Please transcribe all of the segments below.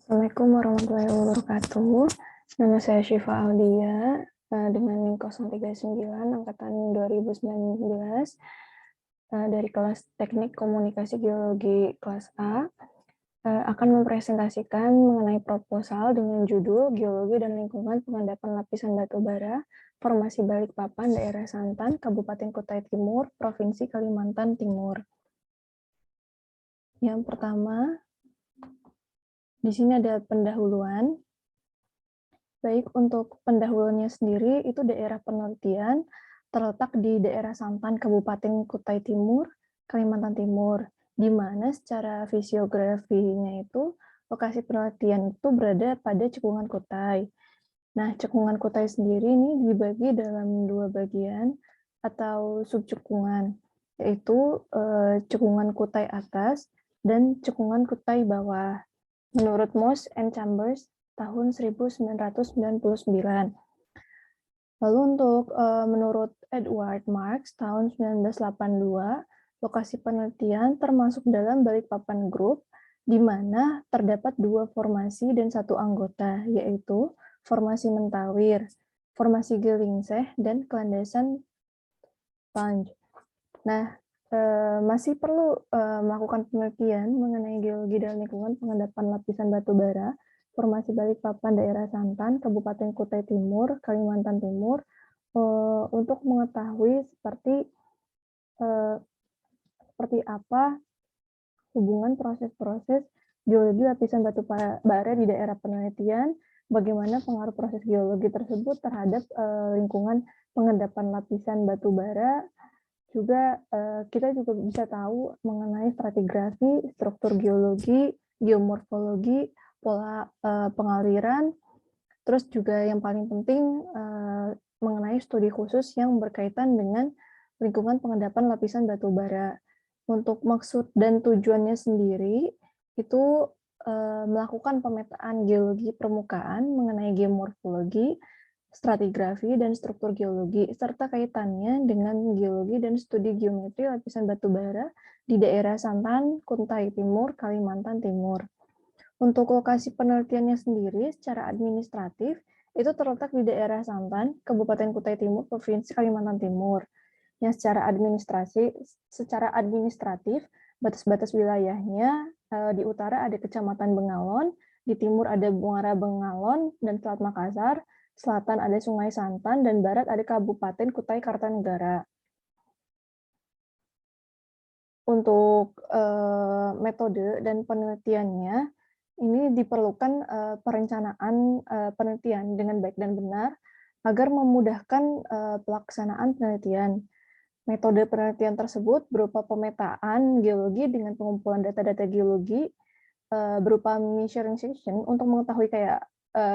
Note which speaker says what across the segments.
Speaker 1: Assalamualaikum warahmatullahi wabarakatuh. Nama saya Syifa Aldia dengan NIM 039 angkatan 2019 dari kelas Teknik Komunikasi Geologi kelas A akan mempresentasikan mengenai proposal dengan judul Geologi dan Lingkungan Pengendapan Lapisan Batu Bara Formasi Balikpapan Daerah Santan Kabupaten Kutai Timur Provinsi Kalimantan Timur. Yang pertama, di sini ada pendahuluan. Baik, untuk pendahuluannya sendiri, itu daerah penelitian terletak di daerah Santan, Kabupaten Kutai Timur, Kalimantan Timur, di mana secara fisiografinya itu, lokasi penelitian itu berada pada Cekungan Kutai. Nah, Cekungan Kutai sendiri ini dibagi dalam dua bagian atau subcekungan, yaitu Cekungan Kutai Atas dan Cekungan Kutai Bawah. Menurut Moss and Chambers, tahun 1999. Lalu untuk menurut Edward Marks tahun 1982, lokasi penelitian termasuk dalam Balikpapan Group, di mana terdapat dua formasi dan satu anggota, yaitu formasi Mentawir, formasi Gelingseh, dan kelandasan Panj. Nah, masih perlu melakukan penelitian mengenai geologi dan lingkungan pengendapan lapisan batu bara, formasi Balikpapan daerah Santan, Kabupaten Kutai Timur, Kalimantan Timur, untuk mengetahui seperti apa hubungan proses-proses geologi lapisan batu bara di daerah penelitian, bagaimana pengaruh proses geologi tersebut terhadap lingkungan pengendapan lapisan batu bara. Juga kita juga bisa tahu mengenai stratigrafi, struktur geologi, geomorfologi, pola pengaliran, terus juga yang paling penting mengenai studi khusus yang berkaitan dengan lingkungan pengendapan lapisan batu bara. Untuk maksud dan tujuannya sendiri itu melakukan pemetaan geologi permukaan mengenai geomorfologi, stratigrafi, dan struktur geologi, serta kaitannya dengan geologi dan studi geometri lapisan batu bara di daerah Santan, Kutai Timur, Kalimantan Timur. Untuk lokasi penelitiannya sendiri, secara administratif, itu terletak di daerah Santan, Kabupaten Kutai Timur, Provinsi Kalimantan Timur. Yang secara administratif, batas-batas wilayahnya di utara ada Kecamatan Bengalon, di timur ada Muara Bengalon dan Selat Makassar, selatan ada Sungai Santan, dan barat ada Kabupaten Kutai Kartanegara. Untuk metode dan penelitiannya, ini diperlukan perencanaan penelitian dengan baik dan benar agar memudahkan pelaksanaan penelitian. Metode penelitian tersebut berupa pemetaan geologi dengan pengumpulan data-data geologi berupa measuring section untuk mengetahui kayak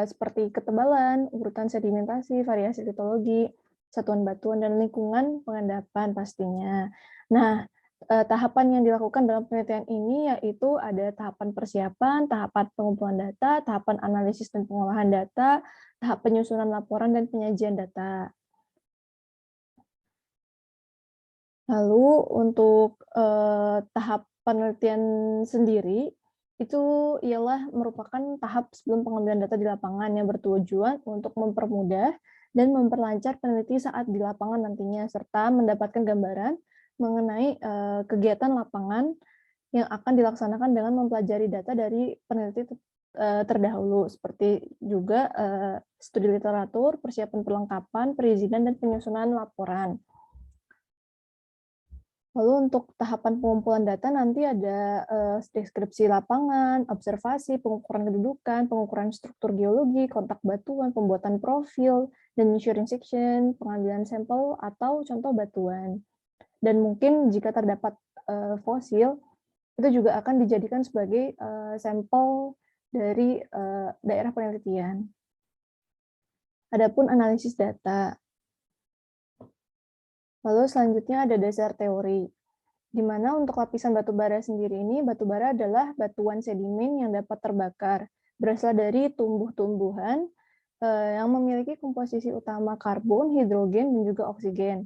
Speaker 1: seperti ketebalan, urutan sedimentasi, variasi litologi, satuan batuan, dan lingkungan pengendapan pastinya. Nah, tahapan yang dilakukan dalam penelitian ini yaitu ada tahapan persiapan, tahapan pengumpulan data, tahapan analisis dan pengolahan data, tahap penyusunan laporan, dan penyajian data. Lalu untuk tahap penelitian sendiri, itu ialah merupakan tahap sebelum pengambilan data di lapangan yang bertujuan untuk mempermudah dan memperlancar peneliti saat di lapangan nantinya, serta mendapatkan gambaran mengenai kegiatan lapangan yang akan dilaksanakan dengan mempelajari data dari peneliti terdahulu, seperti juga studi literatur, persiapan perlengkapan, perizinan, dan penyusunan laporan. Lalu untuk tahapan pengumpulan data nanti ada deskripsi lapangan, observasi, pengukuran kedudukan, pengukuran struktur geologi, kontak batuan, pembuatan profil, dan measuring section, pengambilan sampel atau contoh batuan. Dan mungkin jika terdapat fosil, itu juga akan dijadikan sebagai sampel dari daerah penelitian. Adapun analisis data. Lalu selanjutnya ada dasar teori, di mana untuk lapisan batu bara sendiri ini, batu bara adalah batuan sedimen yang dapat terbakar, berasal dari tumbuh-tumbuhan yang memiliki komposisi utama karbon, hidrogen, dan juga oksigen.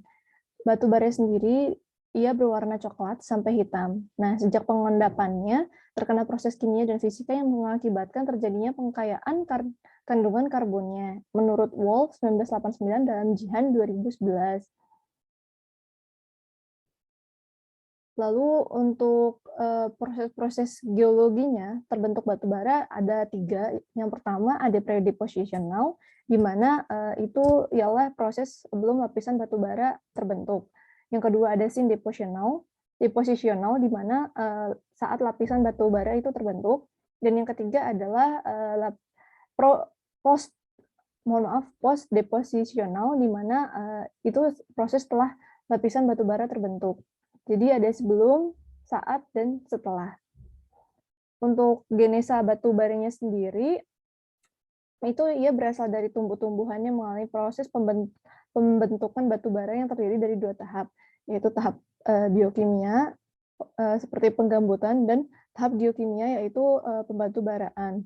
Speaker 1: Batu bara sendiri ia berwarna coklat sampai hitam. Nah, sejak pengendapannya, terkena proses kimia dan fisika yang mengakibatkan terjadinya pengkayaan kandungan karbonnya, menurut Wolf 1989 dalam Jihan 2011. Lalu untuk proses-proses geologinya, terbentuk batu bara ada 3. Yang pertama ada predepositional, di mana itu ialah proses sebelum lapisan batu bara terbentuk. Yang kedua ada syndepositional, depositional di mana saat lapisan batu bara itu terbentuk. Dan yang ketiga adalah post depositional, di mana itu proses setelah lapisan batu bara terbentuk. Jadi ada sebelum, saat, dan setelah. Untuk genesa batu baranya sendiri, itu ia berasal dari tumbuh-tumbuhan yang mengalami proses pembentukan batu bara yang terdiri dari 2 tahap, yaitu tahap biokimia, seperti penggambutan, dan tahap geokimia, yaitu pembatu baraan.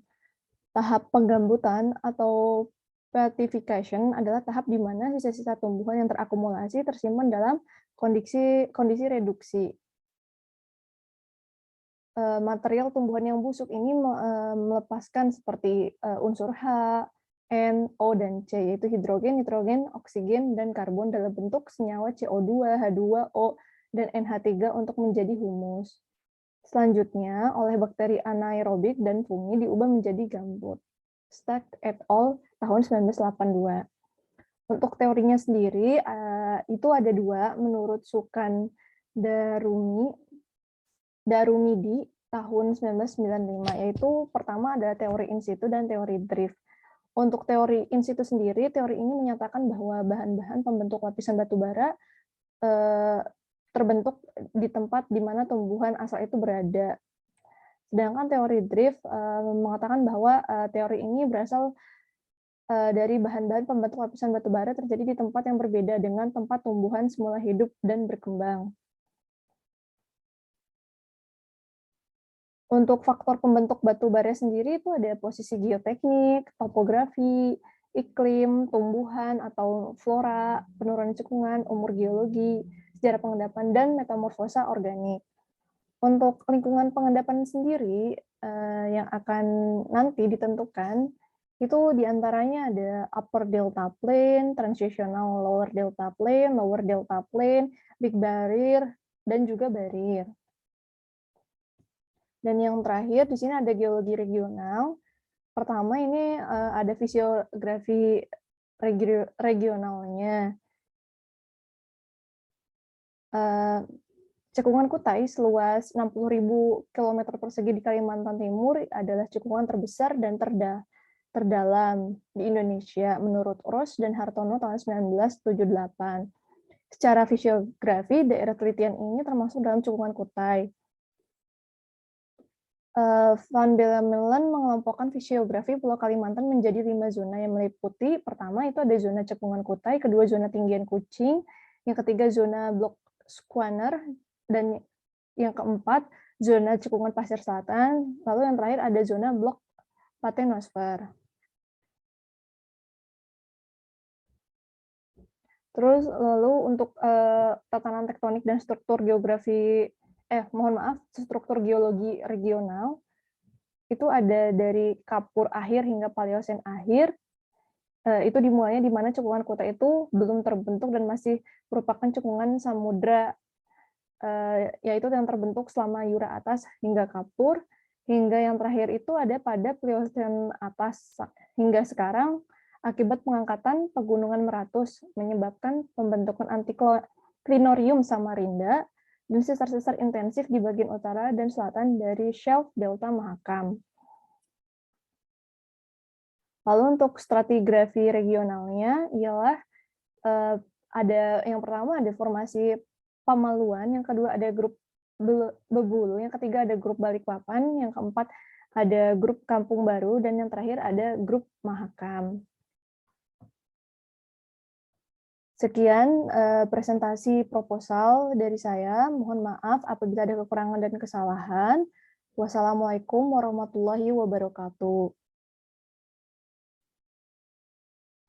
Speaker 1: Tahap penggambutan atau petrification adalah tahap di mana sisa-sisa tumbuhan yang terakumulasi tersimpan dalam kondisi reduksi. Material tumbuhan yang busuk ini melepaskan seperti unsur H, N, O, dan C, yaitu hidrogen, nitrogen, oksigen, dan karbon dalam bentuk senyawa CO2, H2O, dan NH3 untuk menjadi humus. Selanjutnya, oleh bakteri anaerobik dan fungi diubah menjadi gambut. Stack et al. Tahun 1982. Untuk teorinya sendiri, itu ada 2 menurut Sukan Darumidi tahun 1995, yaitu pertama adalah teori in situ dan teori drift. Untuk teori in situ sendiri, teori ini menyatakan bahwa bahan-bahan pembentuk lapisan batu bara terbentuk di tempat di mana tumbuhan asal itu berada. Sedangkan teori drift mengatakan bahwa teori ini berasal dari bahan-bahan pembentuk lapisan batu bara terjadi di tempat yang berbeda dengan tempat tumbuhan semula hidup dan berkembang. Untuk faktor pembentuk batu bara sendiri itu ada posisi geoteknik, topografi, iklim, tumbuhan atau flora, penurunan cekungan, umur geologi, sejarah pengendapan, dan metamorfosa organik. Untuk lingkungan pengendapan sendiri yang akan nanti ditentukan, itu diantaranya ada upper delta plain, transitional lower delta plain, big barrier, dan juga barrier. Dan yang terakhir di sini ada geologi regional. Pertama ini ada fisiografi regionalnya. Cekungan Kutai seluas 60.000 km persegi di Kalimantan Timur adalah cekungan terbesar dan terdalam di Indonesia menurut Ros dan Hartono tahun 1978. Secara fisiografi, daerah telitian ini termasuk dalam cekungan Kutai. Van Bellamy mengelompokkan fisiografi Pulau Kalimantan menjadi 5 zona yang meliputi, pertama itu ada zona cekungan Kutai, kedua zona tinggian Kucing, yang ketiga zona blok Squaner, dan yang keempat zona cekungan Pasir Selatan, lalu yang terakhir ada zona blok Patenosfer. Terus lalu untuk tatanan tektonik dan struktur struktur geologi regional itu ada dari Kapur akhir hingga Paleosen akhir. Itu dimulainya di mana cekungan Kutai itu belum terbentuk dan masih merupakan cekungan samudra, yaitu yang terbentuk selama Jura atas hingga Kapur, hingga yang terakhir itu ada pada Pliocene atas hingga sekarang akibat pengangkatan pegunungan Meratus menyebabkan pembentukan antiklinorium Samarinda dan sesar-sesar intensif di bagian utara dan selatan dari shelf Delta Mahakam. Lalu untuk stratigrafi regionalnya ialah ada yang pertama ada formasi Pamaluan, yang kedua ada grup Bebulu, yang ketiga ada grup Balikpapan, yang keempat ada grup Kampung Baru, dan yang terakhir ada grup Mahakam. Sekian presentasi proposal dari saya. Mohon maaf apabila ada kekurangan dan kesalahan. Wassalamualaikum warahmatullahi wabarakatuh.